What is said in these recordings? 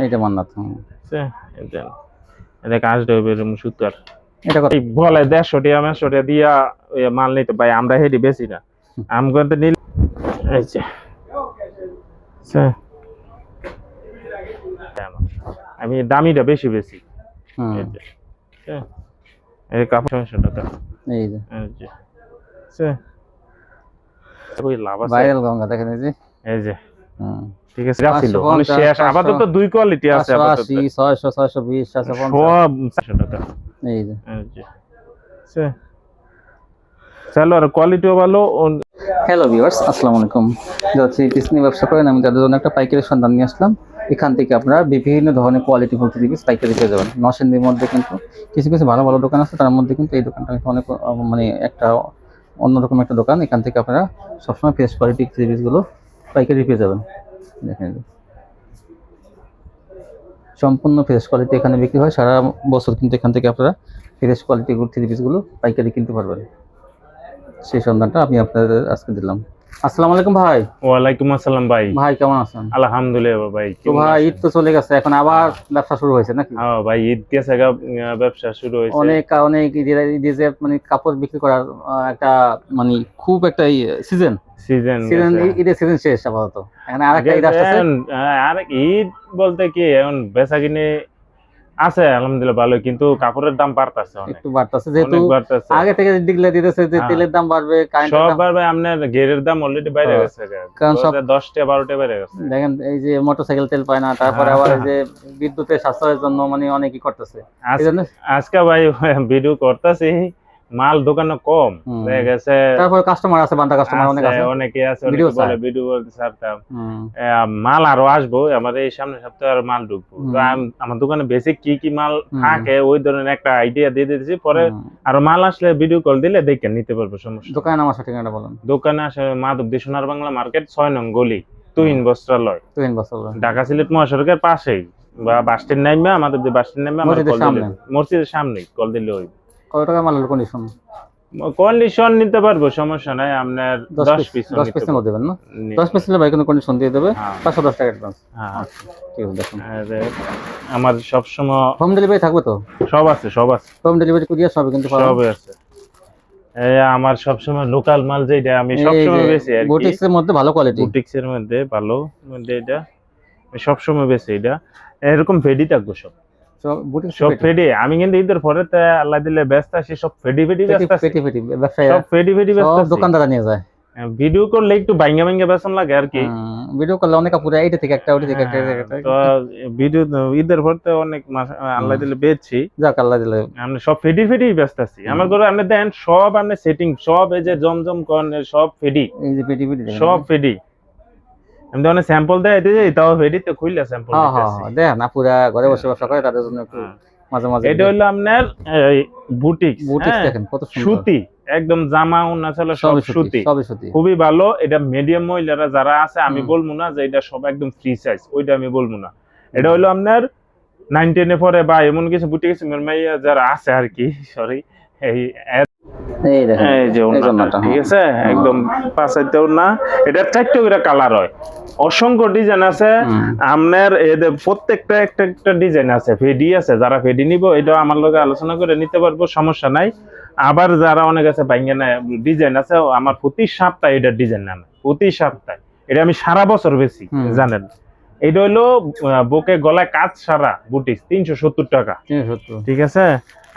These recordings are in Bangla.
এইটা মান্নাত। এটা কাজ দেবে সুতার এটা কথা বলে 150 টাকা 150 টাকা দিয়া মাল নিতে ভাই আমরা হেডি বেশি না আমগন তো নীল এই যে আমি দামিটা বেশি বেশি এই কাপড় 600 টাকা এই যে ওই লাভ আছে ভাইরাল গঙ্গা দেখেন এই যে ঠিক আছে ছিল মানে শেষ আপাতত দুই কোয়ালিটি আছে আপাতত 600 620 750 সব 600 টাকা এই যে চলো আর কোয়ালিটিও ভালো। হ্যালো ভিউয়ার্স, আসসালামু আলাইকুম। যারা থ্রি ব্যবসা করেন আমি তাদের জন্য একটা পাইকারি সন্ধান নিয়ে আসলাম। এখান থেকে আপনারা বিভিন্ন ধরনের কোয়ালিটি ফুল থ্রি পিস পাইকারি পেয়ে যাবেন। নরসিংদীর মধ্যে কিন্তু কিছু কিছু ভালো ভালো দোকান আছে, তার মধ্যে কিন্তু এই দোকানটা অনেক মানে একটা অন্যরকম একটা দোকান। এখান থেকে আপনারা সবসময় ফ্রেশ কোয়ালিটি থ্রি পিসগুলো পাইকারি পেয়ে যাবেন। দেখেন সম্পূর্ণ ফ্রেশ কোয়ালিটি এখানে বিক্রি হয় সারা বছর, কিন্তু এখান থেকে আপনারা ফ্রেশ কোয়ালিটি থ্রি পিসগুলো পাইকারি কিনতে পারবেন। সেই সন্ধানটা আমি আপনাদের আজকে দিলাম। আসসালামু আলাইকুম ভাই। ওয়ালাইকুম আসসালাম ভাই। ভাই কেমন আছেন? আলহামদুলিল্লাহ ভাই। তো ভাই ঈদ তো চলে গেছে, এখন আবার ব্যবসা শুরু হয়েছে নাকি? হ্যাঁ ভাই ঈদ গেছে, ব্যবসা শুরু হয়েছে। অনেক ঈদের মানে কাপড় বিক্রি করার একটা মানে খুব একটা সিজন ঈদের সিজন শেষ আপাতত। এখন আরেকটা ঈদ আসছে। আরেক ঈদ বলতে কি এখন বেচা কিনে আছে আলহামদুলিল্লাহ ভালো, কিন্তু কাপড়ের দাম বাড়তেছে একটু বাড়তেছে, যেহেতু আগে থেকে ডিক্লেয়ার দিতেছে যে তেলের দাম বাড়বে, সব বাড়বে। আপনার গেরের দাম অলরেডি বাইরে গেছে, কারণ সব 10 টাকা 12 টাকা বাইরে গেছে। দেখেন এই যে মোটরসাইকেল তেল পায় না, তারপরে আবার এই যে বিদ্যুতের সাশ্রয়ের জন্য মানে অনেকই করতেছে। আজকে ভাই ভিডিও করতেছি, মাল দোকানে কম হয়ে গেছে, তারপর কাস্টমার আছে, বান্দা কাস্টমার অনেকে আছে, ভিডিও বলতে ছাড়তাম মাল আরো আসবো, আমার এই সামনের সপ্তাহে আর মাল ঢুকবো। তো আমার দোকানে বেসিক কি কি মাল থাকে ওই ধরনের একটা আইডিয়া দিয়ে দিয়েছি, পরে আরো মাল আসলে ভিডিও কল দিলে দেখে নিতে পারবো, সমস্যা। দোকানে আমার ঠিকানাটা বলেন। দোকানে আসে মাধবদী সোনার বাংলা মার্কেট 6 নং গলি, তুহিন বস্ত্রালয়, ঢাকা সিলেট মহাসড়কের পাশেই, বা বাস স্ট্যান্ড নামবে, আমাদের বাস স্ট্যান্ড নামবে, মসজিদের সামনে কল দিলে ওই। কত টাকা মালের কন্ডিশন? কন্ডিশন নিতে পারবো, সমস্যা নাই। আপনার 10 পিস মধ্যে দেবেন না? 10 পিস নিলে ভাই কোনো কন্ডিশন দিয়ে দেবে, 510 টাকা অ্যাডভান্স। হ্যাঁ ঠিক আছে। দেখুন আমার সব সময় হোম ডেলিভারি থাকবে তো? সব আছে হোম ডেলিভারি কুরিয়ার সব কিন্তু সবই আছে। এই আমার সব সময় লোকাল মাল যেটা আমি সব সময় বেশি আর কি, বুটিক্সের মধ্যে ভালো কোয়ালিটি, বুটিক্সের মধ্যে ভালো মধ্যে এটা সব সময় বেশি। এটা এরকম ফেডি থাকবো সব ফেডি। আমি কিন্তু ঈদের পরে আল্লাহ দিলে ব্যস্ত আছি, সব ফেডি ব্যস্ত আছি, সব ফেডি ব্যস্ত আছি। দোকানদার নিয়ে যায় ভিডিও করলে একটু ভাঙ্গা বেতন লাগে আর কি, ভিডিও করলে অনেক পুরো এইটা থেকে একটা ওটা থেকে একটা। তো ভিডিও ঈদের পর তো অনেক আল্লাহ দিলে বেচছি, যাক আল্লাহ দিলে আমরা সব ফেডি ব্যস্ত আছি। আমার ঘরে আপনি দেন সব, আপনি সেটিং সব, এই যে জমজম কর্ন সব ফেডি, এই যে ফেডি সব ফেডি। আমি তো অনেক স্যাম্পল দেয় দিই, তাও ফেডি তো খুললে স্যাম্পল দিতেছি। দেখ না পুরা ঘরে বসে ব্যবসা করে তাদের জন্য একটু মাঝে মাঝে। এটা হলো আপনার বুটিক্স দেখেন কত সুতি, একদম জামা উন্না ছিল সব সুতি, খুবই ভালো। এটা মিডিয়াম মহিলারা যারা আছে, আমি বলবো না যে এটা সব একদম ফ্রি সাইজ, ওইটা আমি বলবো না। এটা হলো আপনার 9-10 এ পরে বা এমন কিছু বুটিক্স মেরমাইয়া যারা আছে আর কি, সরি এই যে ওন্নাটা ঠিক আছে, একদম পাঁচাইতেও না। এটা 4টা করে কালার হয়, অসংখ্য ডিজাইন আছে আপনার, এদের প্রত্যেকটা একটা ডিজাইন আছে, ফেডি আছে। যারা ফেডি নিব এটা আমার লগে আলোচনা করে নিতে পারবো, সমস্যা নাই। আবার যারা অনেক আছে ভাঙ্গা না ডিজাইন আছে, আমার প্রতি সপ্তাহে এটা ডিজাইন নামে, প্রতি সপ্তাহে। এটা আমি সারা বছর বেশি জানেন। এটা হলো বুকে গলায় কাজ সারা বুটিক্স 370 টাকা, ঠিক আছে।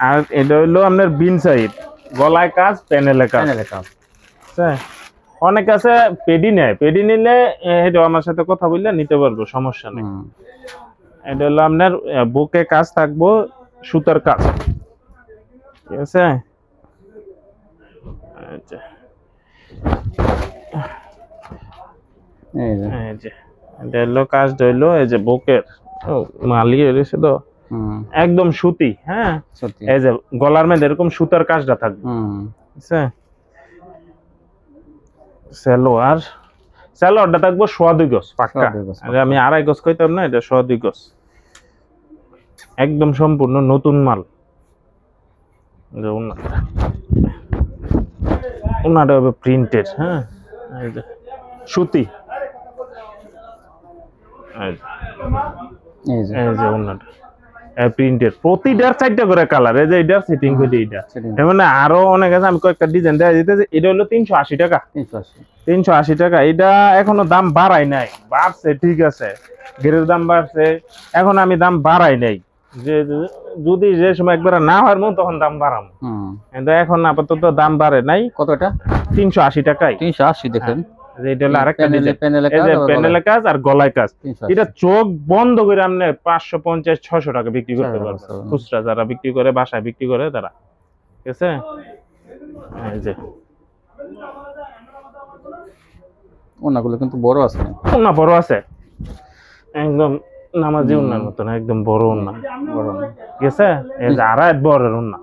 আর এটা হলো আপনার বিন সাইড, গলায় কাজ, প্যানেলে কাজ। অনেক আছে পেডি নেয়, পেডি নিলে এটা আমার সাথে কথা বললে নিতে পারবো, সমস্যা নেই। এটা হলো আপনার বুকে কাজ থাকবো, সুতার কাজ, ঠিক আছে। এটা হলো কাজ হইলো এই যে বুকের মালিয়ে রয়েছে তো, একদম সুতি। হ্যাঁ এই যে গলার মধ্যে এরকম সুতার কাজটা থাকবে, ঠিক আছে। সালোয়ারটা থাকবো 1.25 গজ পাক্কা, আমি 2.5 গজ কইতাম না, এটা 1.25 গজ, একদম সম্পূর্ণ নতুন মাল। ওনাটা হবে প্রিন্টেড, হ্যাঁ এই যে সুতি, এই যে এই যে ওন্নাটা প্রিন্টের প্রতিটার 4টা করে কালার। এই যে এটা সেটিং করে এইটা মানে আরো অনেক আছে, আমি কয়েকটা ডিজাইন দেয়া দিতেছি। এটা হলো 380 টাকা। 380 টাকা। এটা এখনো দাম বাড়াই নাই, বাড়ছে ঠিক আছে, গেরের দাম বাড়ছে, এখন আমি দাম বাড়াই নাই, যে যদি যে সময় একবার না হয় মন তখন দাম বাড়াবো, কিন্তু এখন আপাতত দাম বাড়ে নাই। কতটা? 380 টাকায়। 380 দেখেন। এটা হলো আরেকটা ডিজাইন, এই যে প্যানেলের কাজ আর গলায় কাজ। এটা চোখ বন্ধ করে আপনি 550-600 টাকা বিক্রি করতে পারবেন, খুচরা যারা বিক্রি করে, বাসায় বিক্রি করে তারা, ঠিক আছে। এই যে ওনাগুলো কিন্তু বড় আছে, ওনা বড় আছে, একদম নামাজি ওনার মতো না, একদম বড় ওনা, ঠিক আছে। এই যে আড়াই বড় ওনা,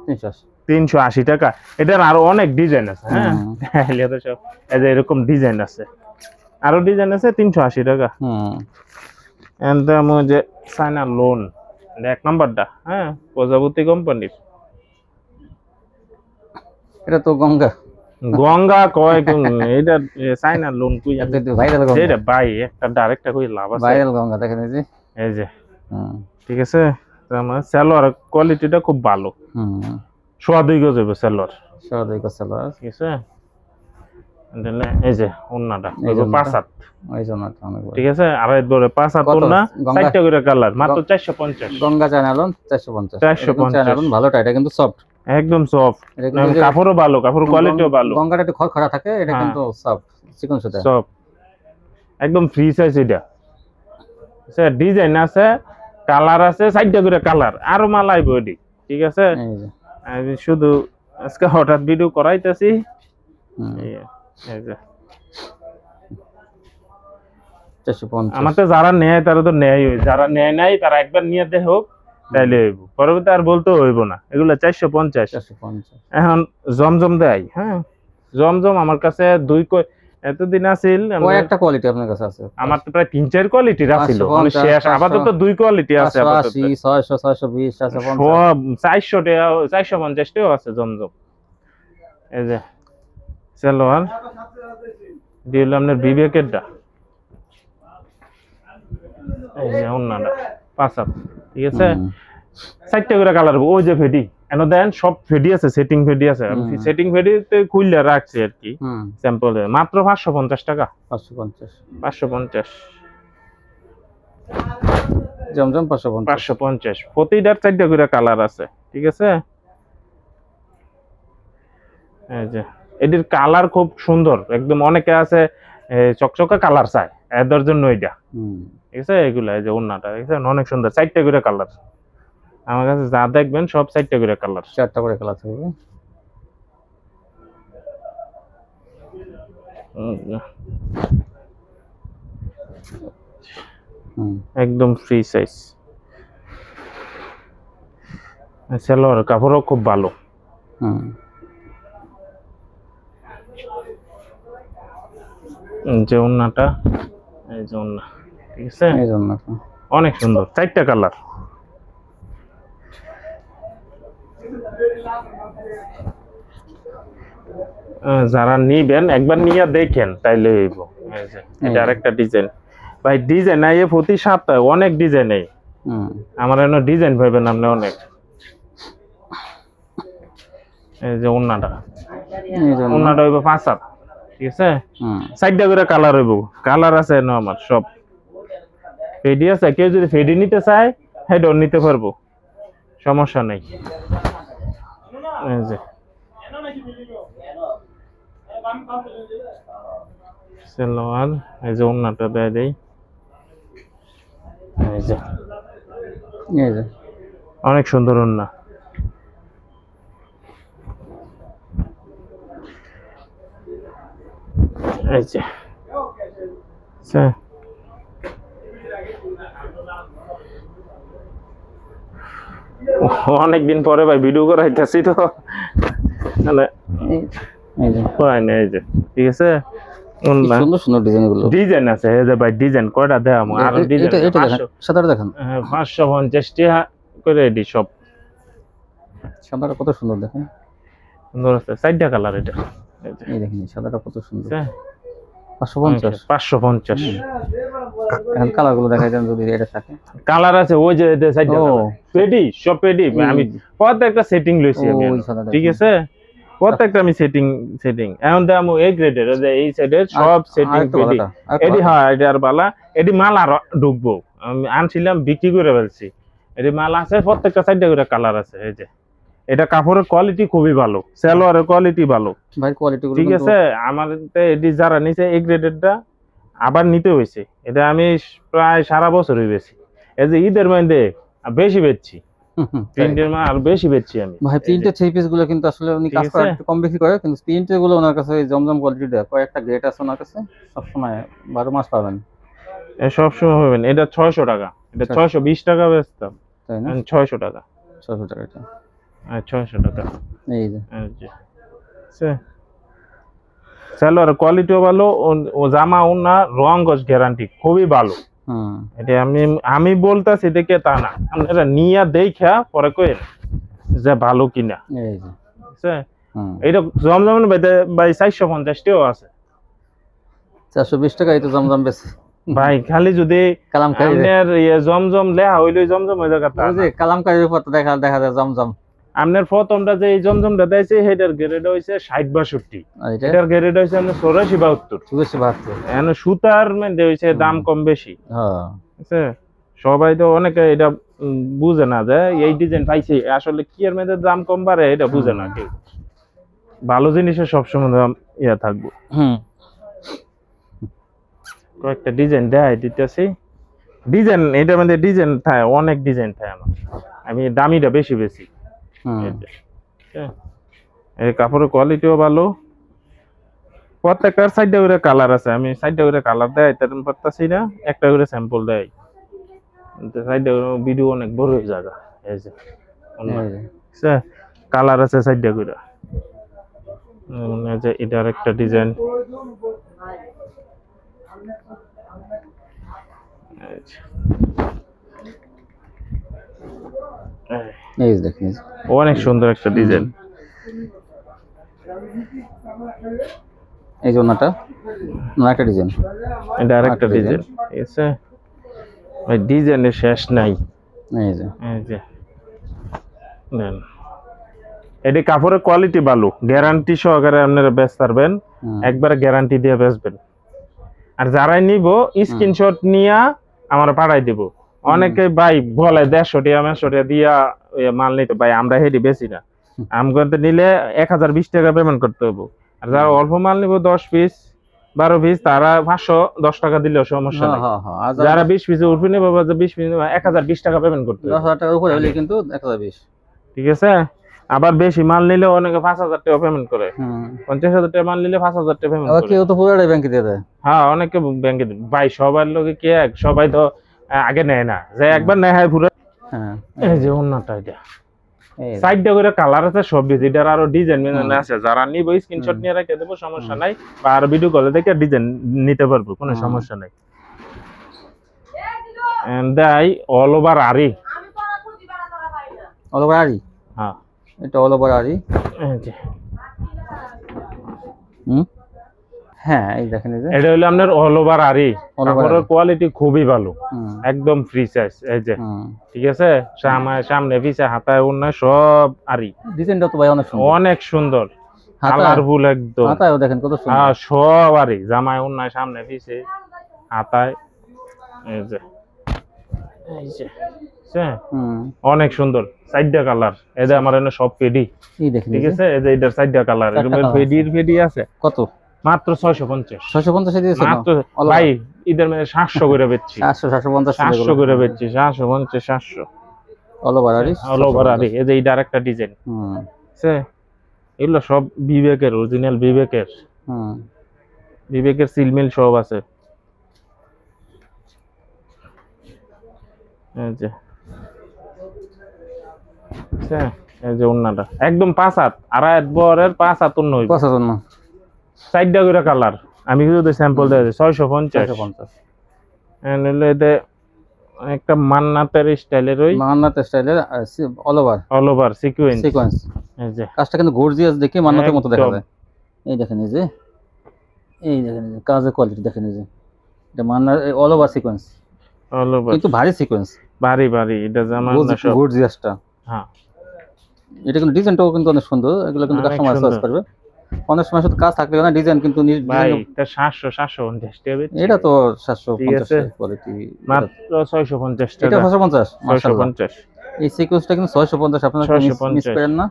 380 টাকা। এটার আরো অনেক ডিজাইন আছে, হ্যাঁ সব এই যে এরকম ডিজাইন আছে, আরো ডিজাইন আছে। 380 টাকা। যে চায়না লোন, এক নাম্বারটা, হ্যাঁ, প্রজাপতি কোম্পানির। এটা তো গঙ্গা গঙ্গা কয় এটা চায়না লোন কই ভাইরাল গঙ্গা, এটা ভাই একটা ডাইরেক্টটা কই লাভ আছে, ভাইরাল গঙ্গা দেখেন এই যে ঠিক আছে। আমার সালোয়ার কোয়ালিটিটা খুব ভালো, 2.5 গজ হবে সালোয়ার, 2.5 গজ সালোয়ার, ঠিক আছে। এই যে ওন্নাটা পাঁচ হাত, ঠিক আছে, আড়াই বড় 5 হাত ওন্না, 4টা করে কালার, মাত্র 450। গঙ্গা চায়না লোন 450 ভালোটা, এটা কিন্তু সফট, একদম সফট, কাপড়ও ভালো, কাপড় কোয়ালিটিও ভালো। গঙ্গাটা একটু খড়খড়া থাকে, এটা কিন্তু সফট, চিকন সুতা, সফট, একদম ফ্রি সাইজ। এটা স্যার ডিজাইন আছে, কালার আছে, 4টা করে কালার, আরো মাল আইবো এডি, ঠিক আছে। আমি শুধু আজকে হঠাৎ ভিডিও করাইতেছি। এই যে 450। আমাকে যারা নেয় তারা তো নেয়, যারা নেয় নাই তারা একবার নিয়ে দেখ হোক, তাইলে হইব, পরবর্তী আর বলতে হইব না। এগুলো 450। এখন জমজম দেয়, হ্যাঁ, জমজম আমার কাছে এতদিন আছিল, কয়েকটা কোয়ালিটি আপনার কাছে আছে, আমার তো প্রায় 3-4 কোয়ালিটির আছিল, মানে শেষ। আপাতত 2 কোয়ালিটি আছে, আপাতত 600 620 আছে, 400 টাকা 450 টাকাও আছে জমজম। এই যে সালোয়ার দিল আপনার বিবেকেরটা, এই যে ওন্নাটা 5 হাত, ঠিক আছে। 4টা করে কালার। ওই যে ফেডি এন দেন, সব ফেডি আছে, সেটিং ফেডি আছে, আমি সেটিং ফেডিতে খুললে রাখছি আর কি, স্যাম্পলে, মাত্র 550 টাকা। 550 জমজম 550। প্রতিটার 4টা করে কালার আছে, ঠিক আছে। এই যে এটির কালার খুব সুন্দর, একদম। অনেকে আছে চকচকা কালার চায়, এদের জন্য এটা, ঠিক আছে। এগুলা এই যে ওন্নাটা দেখছেন, অনেক সুন্দর, 4টা করে কালার। আমার কাছে যা দেখবেন সব 4টা করে কালার, 4টা করে কালার থাকবে। একদম ফ্রি সাইজ। সালোয়ার কাপড়ও খুব ভালো। যে ওন্নাটা, এই যে ওন্না, ঠিক আছে, এই যে ওন্নাটা অনেক সুন্দর, 4টা কালার। যারা নিবেন একবার নিয়ে দেখেন, তাইলে হইব। এই যে এটা আরেকটা ডিজাইন, ভাই ডিজাইন নাই প্রতি সপ্তাহে অনেক ডিজাইন নেই, আমার এনে ডিজাইন পাইবেন আপনি অনেক। এই যে ওন্নাটা, ওন্নাটা হইব 5 হাত, ঠিক আছে। 4টা করে কালার হইব, কালার আছে না আমার সব। ফেডি আছে, কেউ যদি ফেডি নিতে চায় সেটাও নিতে পারবো, সমস্যা নেই। এই যে সালোয়ার, এই যে ওন্নাটা দেয় দেই, এই যে অনেক সুন্দর ওন্না। এই যে অনেকদিন পরে ভাই ভিডিও করাইতেছি তো, এই যে ঠিক আছে। সুন্দর সুন্দর ডিজাইন আছে, এই যে ভাই ডিজাইন কয়টা দেখাবো, আরো ডিজাইন সাদাটা দেখেন, 550 টাকা করে এডি সব। সাদাটা কত সুন্দর দেখেন, সুন্দর আছে, 4টা কালার। এটা এই দেখেন সাদাটা কত সুন্দর, 550 এখন কালার গুলো দেখাই দেন যদি এটা থাকে। কালার আছে ওই যে সাইডটা ও পেডি সব পেডি আমি প্রত্যেকটা সেটিং লইছি আমি ওই সাদা ঠিক আছে প্রত্যেকটা আমি সেটিং এখন দাম এই গ্রেডের এই সাইডের সব সেটিং পেডি এডি হ্যাঁ এটা আর বালা এডি মাল আর ঢুকবো আমি আনছিলাম বিক্রি করে ফেলছি এডি মাল আছে প্রত্যেকটা সাইডে করে কালার আছে এই যে এটা কাপড়ের কোয়ালিটি খুবই ভালো সালোয়ারের কোয়ালিটি ভালো ভাই কোয়ালিটি গুলো ঠিক আছে আমার এডি যারা নিচে এই গ্রেডেরটা আবার নিতে হয়েছে এটা আমি প্রায় সারা বছর হয়ে বেশি এই যে ঈদের মধ্যে বেশি বেচছি প্রিন্টের মাল আর বেশি বেচছি আমি ভাই প্রিন্টের থ্রি পিস গুলো কিন্তু আসলে উনি কাজ করে একটু কম বেশি করে কিন্তু প্রিন্টের গুলো ওনার কাছে জমজম কোয়ালিটি দেয় কয়েকটা গ্রেড আছে ওনার কাছে সবসময় 12 মাস পাবেন সব সময় পাবেন এটা 600 টাকা এটা 620 টাকা বেচতাম তাই না 600 টাকা 600 টাকা এটা 600 টাকা এই যে সালোয়ার কোয়ালিটিও ভালো ও জামা ওনা রং গজ গ্যারান্টি খুবই ভালো এটা আমি বলতাছি দেখে তা না আপনারা নিয়া দেখা পরে কইেন যে ভালো কিনা এই যে এটা জমজম ভাই 450 টাকাও আছে 420 টাকা এটা জমজম বেশি ভাই খালি যদি কালামকারী আপনার জমজম লেহা হইলো জমজম হয়ে জায়গাটা ওই যে কালামকারীর উপর দেখা যায় জমজম আপনার প্রথমটা যে এই জমজমটা দেইছে হেডার গ্রেড হইছে 60 62 আর এটা এটার গ্রেড হইছে আপনার 84 72 82 এখানে সুতার মধ্যে হইছে দাম কম বেশি হ্যাঁ আছে সবাই তো অনেকে এটা বুঝে না যে এই ডিজাইন পাইছে আসলে কি এর মধ্যে দাম কম বাড়ে এটা বুঝে না কেউ ভালো জিনিসের সবসময় দাম ইয়া থাকবে কয়েকটা ডিজাইন দেয় দিতেছি ডিজাইন এটার মধ্যে ডিজাইন থাকে অনেক ডিজাইন থাকে আমার আমি দামিটা বেশি বেশি এই কাপড়ের কোয়ালিটিও ভালো প্রত্যেকটার সাইডে করে কালার আছে আমি সাইডে করে কালার দেয় তেমন পারতাছি না একটা করে স্যাম্পল দেয় সাইডে ভিডিও অনেক বড় হয়ে জায়গা এই যে কালার আছে সাইডে করে এই যে এটার একটা ডিজাইন এই দেখেন অনেক সুন্দর একটা ডিজাইন এই জন্যটা একটা ডিজাইন এটা আরেকটা ডিজাইন ঠিক আছে ভাই ডিজাইনের শেষ নাই এই যে নেন এটি কাপড়ের কোয়ালিটি ভালো গ্যারান্টি সহকারে আপনারা বেচতে পারবেন একবারে গ্যারান্টি দিয়ে বেচবেন আর যারাই নিব স্ক্রিনশট নিয়া আমরা পাঠাই দিব অনেকে ভাই বলে 150 টাকা 150 টাকা দিয়া মাল নিতে ভাই আমরা হেডি বেশি না আমগতে নিলে 1020 টাকা পেমেন্ট করতে হবে আর যারা অল্প মাল নিব 10 পিস 12 পিস তারা 510 টাকা দিলেও সমস্যা নাই যারা 20 পিস উপরে নেবে বা 20 পিস 1020 টাকা পেমেন্ট করতে হবে 10000 টাকার উপরে হলে কিন্তু 1020 ঠিক আছে আবার বেশি মাল নিলে অনেকে 5000 টাকা পেমেন্ট করে 50000 টাকা মাল নিলে 5000 টাকা পেমেন্ট করে কেউ তো পুরোটাই ব্যাংকে দিয়ে দেয় হ্যাঁ অনেকে ব্যাংকে দেয় ভাই সবার লোকে কি এক সবাই তো আগে নেয় না যে একবার নেয় হয় পুরো এই যে ওন্নাটা এটা সাইডটা করে কালার আছে সব বেশি এটার আরো ডিজাইন আছে যারা নিব স্ক্রিনশট নিয়ে রেখে দেবো সমস্যা নাই বা আর ভিডিও কলে দেখে ডিজাইন নিতে পারবো কোনো সমস্যা নাই এন্ড দাই অল ওভার আরি অল ওভার আরি হ্যাঁ এটা অল ওভার আরি এই যে হ্যাঁ এই দেখেন এই যে এটা হলো আপনার অল ওভার আরি কাপড়ের কোয়ালিটি খুবই ভালো একদম ফ্রি সাইজ এই যে ঠিক আছে সামনে পিছে হাতায় ওন্না সব আরি ডিজাইনটা তো ভাই অনেক সুন্দর কালারফুল একদম হাতায়ও দেখেন কত সুন্দর হ্যাঁ সব আরি জামায় ওন্না সামনে পিছে হাতায় এই যে অনেক সুন্দর সাইডটা কালার এই যে আমার এনে সব পেডি এই দেখেন ঠিক আছে এই যে এটার সাইডটা কালার এরকম পেডি আছে কত মাত্র 650 এ দিয়েছেন মাত্র ভাই ঈদের মধ্যে 700 করে বেচছি 700 করে বেচছি 750 700 অল ওভার আরি এই যে এটা আরেকটা ডিজাইন আছে এগুলো সব বিবেকের অরিজিনাল বিবেকের সিলমিল সব আছে এই যে এই যে ওন্নাটা একদম 5 হাত আড়াই বরের 5 হাত ওন্না হইবে 5 হাত ওন্না সাইডটা করে কালার আমি যদি স্যাম্পল দেই 650 এন্ড এতে একটা মান্নাতের স্টাইলের অল ওভার সিকোয়েন্স এই যে কাজটা কিন্তু গর্জিয়াস দেখে মান্নাতের মতো দেখা যায় এই দেখেন এই যে কাজের কোয়ালিটি দেখেন এই যে এটা Manna all over sequence, all over কিন্তু ভারী সিকোয়েন্স, ভারী ভারী। এটা জামা না সব গর্জিয়াসটা। হ্যাঁ, এটা কিন্তু ডিজাইনটাও কিন্তু অনেক সুন্দর, এগুলো কিন্তু অনেক কাস্টমার সুন্দর। চয়েস করবে। অনেক সময় শুধু কাজ থাকলে না, ডিজাইন কিন্তু ভাই এটা 750 টাকা বেচছি। এটা তো ঠিক 750 আছে, কোয়ালিটি, মাত্র 650 এটা টাকা। 650 মাশাআল্লাহ। 650 এই সিকোয়েন্সটা কিন্তু 650, আপনারা মিস 650 করেন না।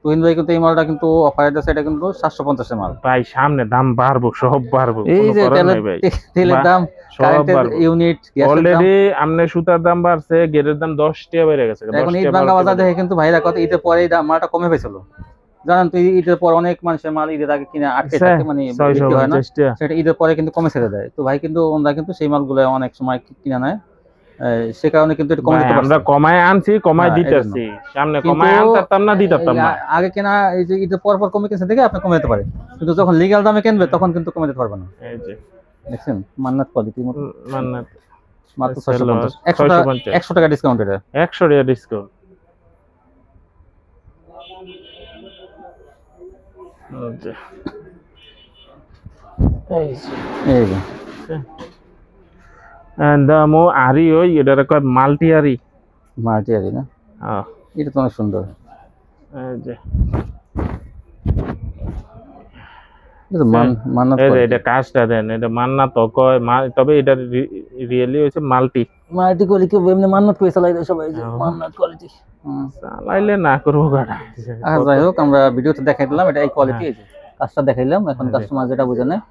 তুহিন ভাই কিন্তু এই মালটা কিন্তু অফারের আছে, এটা কিন্তু 750 এর মাল। ভাই সামনে দাম বাড়বো, সব বাড়বো, এই কোনো যে করার নাই ভাই। তেলের দাম, সব কারেন্টের বাড়বো ইউনিট, গ্যাসের দাম। অলরেডি আমনে সুতার দাম বাড়ছে, গেটের দাম 10 টাকা বেড়ে গেছে। 10 এখন ঈদ টাকা ভাঙ্গা 12 বাজার টাকা। দেখে কিন্তু ভাইরা কত ঈদের পরে দাম মালটা কমে পেয়েছিল, জানেন তো? ঈদের পর অনেক মানুষের মাল ঈদের আগে কিনে আটকে থাকে, মানে বিক্রি হয় না, 650 টাকা। সেটা ঈদের পরে কিন্তু কমে ছেড়ে দেয়। তো ভাই কিন্তু ওনারা কিন্তু সেই মালগুলো অনেক সময় কিনে নেয়, সে কারণে কিন্তু এটা কমে ভাই দিতে আমরা পারছে। কমায় আনছি, কমায় হ্যাঁ, দিতেছি। সামনে কিন্তু কমায় আনতাম না, দিতাম না। আগে কেনা এই যে ঈদের পর পর কমে কিনছে দেখে আপনি কমে দিতে পারে, কিন্তু যখন লিগ্যাল দামে কিনবে তখন কিন্তু কমে দিতে পারবে না। এই যে দেখছেন মান্নাত কোয়ালিটির মতো, মান্নাত মাত্র সেলোয়ার 650, 100 টাকা ডিসকাউন্ট এটা। 100 টাকা ডিসকাউন্ট। এই যে দামও আরি ওই এটা কয় মাল্টি আরি। মার্টিয়ারি না, হ্যাঁ, এটা তো অনেক সুন্দর। এই যে এটা তো মান্নাত এই যে quality। এটা কাজটা দেন, এটা মান্না তো কয় তবে এটা রিয়েলি হচ্ছে মাল্টি। মাল্টি কোয়ালিটি এমনি মান্নাত করে চালাই দেয় সবাই, যে হ্যাঁ। মান্নাত কোয়ালিটি। চালাইলে না করবো গাড়া। আর যাই হোক, আমরা ভিডিওতে দেখাই দিলাম এটা এই কোয়ালিটি, হ্যাঁ। এই যে কাজটা দেখাইলাম, এখন কাস্টমার যেটা বুঝে নেয়।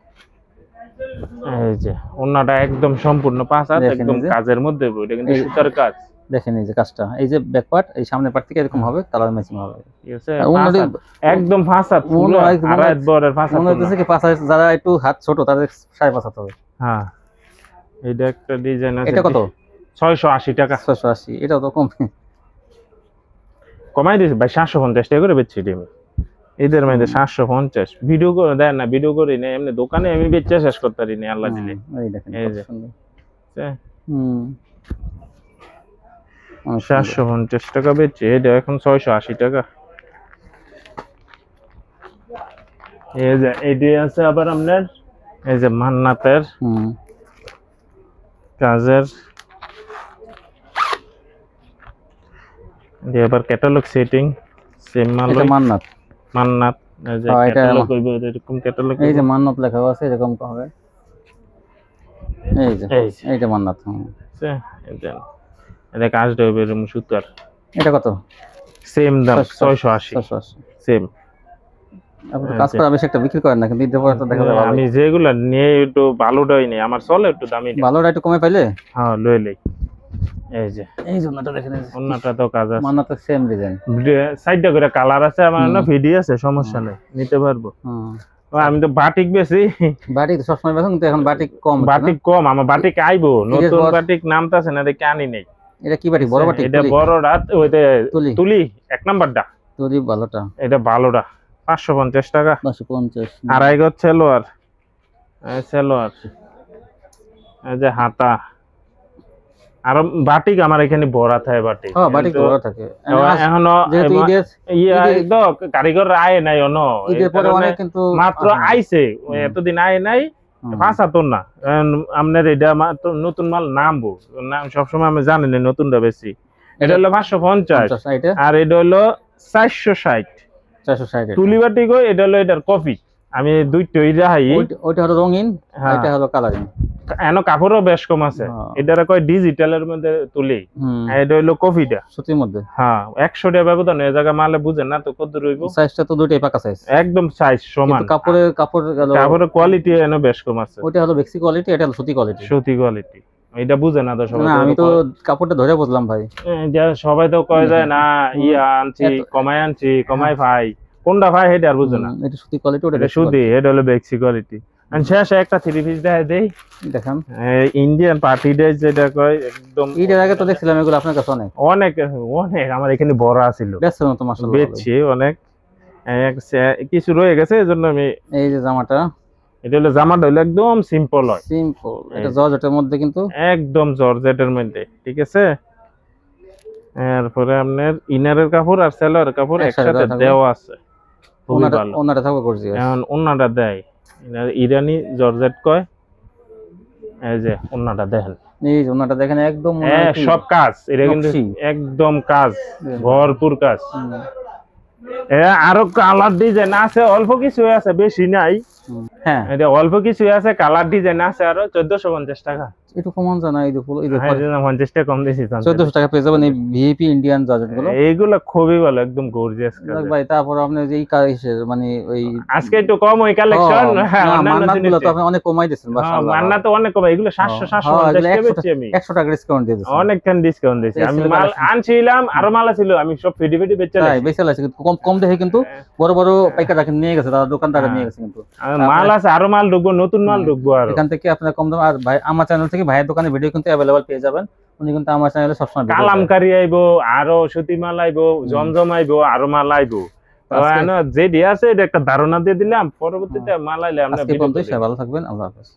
এই যে ওন্নাটা একদম সম্পূর্ণ 5 হাত, দেখেন একদম এই যে। কাজের মধ্যে, এটা কিন্তু এই- সুতার কাজ। দেখেন এই যে কাজটা, এই যে ব্যাক পার্ট, এই সামনের পার্ট থেকে এরকম হবে, কালার ম্যাচিং হবে। ঠিক আছে, আর অন্যটি- 5 হাত, একদম 5 হাত, মনে হয়- আড়াই বরের 5 হাত মনে হচ্ছে কি 5 হাত, যারা একটু হাত ছোট তাদের 5.5 হাত হবে। হ্যাঁ, এটা একটা ডিজাইন আছে। এটা কত? 680 টাকা। 680, এটাও তো কম। কমাই দিয়েছে ভাই, 750 টাকা করে বেচছি ডিম। এদের মধ্যে 750 ভিডিও করে দেন না, ভিডিও করি না, এমনি দোকানে আমি বেচে শেষ করতে পারি না আল্লাহ দিলে। এই দেখেন এই কত যে। সুন্দর। বুঝছে? অনেক সুন্দর। 750 টাকা বেচছি, এটা এখন 680 টাকা। এই যে এটি আছে আবার আপনার, এই যে মান্নাতের কাজের, দিয়ে আবার ক্যাটালগ সেটিং, সেম মাল। এটা মান্নাত। মান্নাত, এই যে হ্যাঁ, এটা ক্যাটালগ কইবো, এরকম ক্যাটালগ। এই যে মান্নাত লেখা আছে, এরকম হবে। এই যে এই যে। এইটা মান্নাত। বুঝছে? এই যে এটা কাজটা হবে এরকম সুতার। এটা কত? সেম দাম 680, 680। সেম। আপনি তো কাজ করা বেশি একটা বিক্রি করেন না, কিন্তু ঈদের পরে তো দেখা যায় ভালো। আমি যেগুলা নিয়ে একটু ভালোটাই নেই, আমার চলে একটু দামি। ভালোটা একটু কমে পাইলে হ্যাঁ লই লই। এই যে এই জন্যটা দেখেন, অন্যটা তো কাজ আছে, মান্নাতের সেম ডিজাইন। সাইডটা করে কালার আছে, আমার না ভিডি আছে, সমস্যা নেই, নিতে পারবো। আমি তো বাটিক বেশি, বাটিক তো সবসময় বেচেন, কিন্তু এখন বাটিক কম। বাটিক কম, আমার বাটিক আইবো, ঈদের নতুন পর- বাটিক নামতাছে না, দেখে আনি নেই। এটা কি বাটিক? বড় বাটিক? এটা বড়টা, ওইতে তুলি। তুলি 1 নাম্বারটা, তুলি ভালোটা এটা ভালোটা 550 টাকা। 550। আড়াই গজ সেলোয়ার, সেলোয়ার, এই যে হাতা। আর বাটিক আমার এখানে ভরা থাকে বাটিক। হ্যাঁ, বাটিক তো বড় থাকে। এখনো যেহেতু ঈদের তো কারিগর আয় নাই, অনো ঈদের পরে অনেক কিন্তু মাত্র আইছে, এতদিন আয় নাই। 5 হাত না আপনার, এটা মাত্র নতুন মাল নামবো, নাম সবসময় আমি জানি না, নতুনটা বেশি। এটা হলো 550, আর এটা হলো 460। 460 তুলি বাটিক, এটা হলো এটার কপি। আমি দুইটাই রাহাই। ওইটা হলো রঙিন, এটা হলো কালারিং। এনো কাপড়ও বেশ কম আছে। এটারে কয় ডিজিটালের মধ্যে তুলি, এটা হলো কপিটা সুতির মধ্যে। হ্যাঁ, 100 টাকা ব্যবধান, এই জায়গা মালে বুঝেন না তো কত রইব। সাইজটা তো দুটোই পাকা সাইজ, একদম সাইজ সমান। কাপড়ের কোয়ালিটি এনো বেশ কম আছে। ওইটা হলো বেক্সি কোয়ালিটি, এটা হলো সুতি কোয়ালিটি। সুতি কোয়ালিটি, এটা বুঝে না তো সবাই। না, আমি তো কাপড়টা ধরে বুঝলাম ভাই। সবাই তো কয় যায় না, আনছি কমায়, আনছি কমায় ভাই, কোনটা ভাই এটা আর বুঝে না। এটা সুতি কোয়ালিটি, ওটা সুতি, এটা হলো বেক্সি কোয়ালিটি। শেষে একটা 3 পিস দেই দেখান, ইন্ডিয়ান পার্টি ড্রেস, যেটা কয় একদম। ঈদের আগে তো দেখছিলাম এগুলো আপনার কাছে অনেক অনেক অনেক আমার এখানে বড় ছিল, বেচছেন তো মাশাআল্লাহ, বেচছি অনেক। কিছু রয়ে গেছে, এজন্য আমি। এই যে জামাটা, এটা হলো জামাটা হলো একদম সিম্পল হয়, সিম্পল। এটা জর্জেটের মধ্যে, কিন্তু একদম জর্জেটের মধ্যে, ঠিক আছে। এরপরে আপনার ইনারের কাপড় আর সেলোয়ারের কাপড় একসাথে দেওয়া আছে, খুবই ভালো। ওনাটা থাকবে গর্জিয়াস। এখন ওনাটা দেয় ইরানি জর্জেট কয়, এই যে ওন্নাটা দেখেন, এই যে ওনাটা দেখেন একদম মনে হয় কি সব কাজ, এটা কিন্তু নকশি। একদম কাজ, ভরপুর কাজ। হুম, আরো কালার ডিজাইন আছে, অল্প কিছু আছে, বেশি নাই। হ্যাঁ এটা অল্প কিছু আছে, কালার ডিজাইন আছে আরো 1450 টাকা। একটু কমন জানা এই দেখো, এই দেখো 50 টাকা কম দিয়েছি। 1400 টাকা পেয়ে যাবেন এই ভিআইপি ইন্ডিয়ান জর্জেট গুলো। এইগুলো খুবই ভালো, একদম গর্জিয়াস কাজ ভাই। তারপর আপনি যে এই মানে ওই আজকে একটু কম ওই কালেকশন। মান্নাতগুলো তো আপনি অনেক কমাই দিয়েছেন মাশাআল্লাহ। মান্না তো অনেক কম, এগুলো 750 টাকা বেচছি আমি। 100 টাকা ডিসকাউন্ট দিয়ে দিয়েছেন। অনেকখান ডিসকাউন্ট দিয়েছি আমি। মাল আনছিলাম, আরো মাল ছিল, আমি সব ফিডি বেচে তাই লাইছি। বেশি লাগছে কম কম দেখে কিন্তু বড় বড় পাইকাররা কিন্তু নিয়ে গেছে, তারা দোকানদাররা নিয়ে গেছে কিন্তু। মাল আছে, আরো মাল ঢুকবো, নতুন মাল ঢুকবো আরো। এখান থেকে আপনারা কম দাম। আর ভাই আমার চ্যানেল থেকে ভাইয়ের দোকানে ভিডিও কিন্তু अवेलेबल পেয়ে যাবেন। উনি কিন্তু আমার চ্যানেলে সবসময় ভিডিও দেয়। কালামকারী আইবো, আরো সুতি মাল আইবো, জমজম আইবো, আরো মাল আইবো। যে আছে এটা একটা ধারণা দিয়ে দিলাম, পরবর্তীতে মাল আইলে আমরা আজকে পর্যন্তই। সবাই ভালো থাকবেন, আল্লাহ হাফেজ।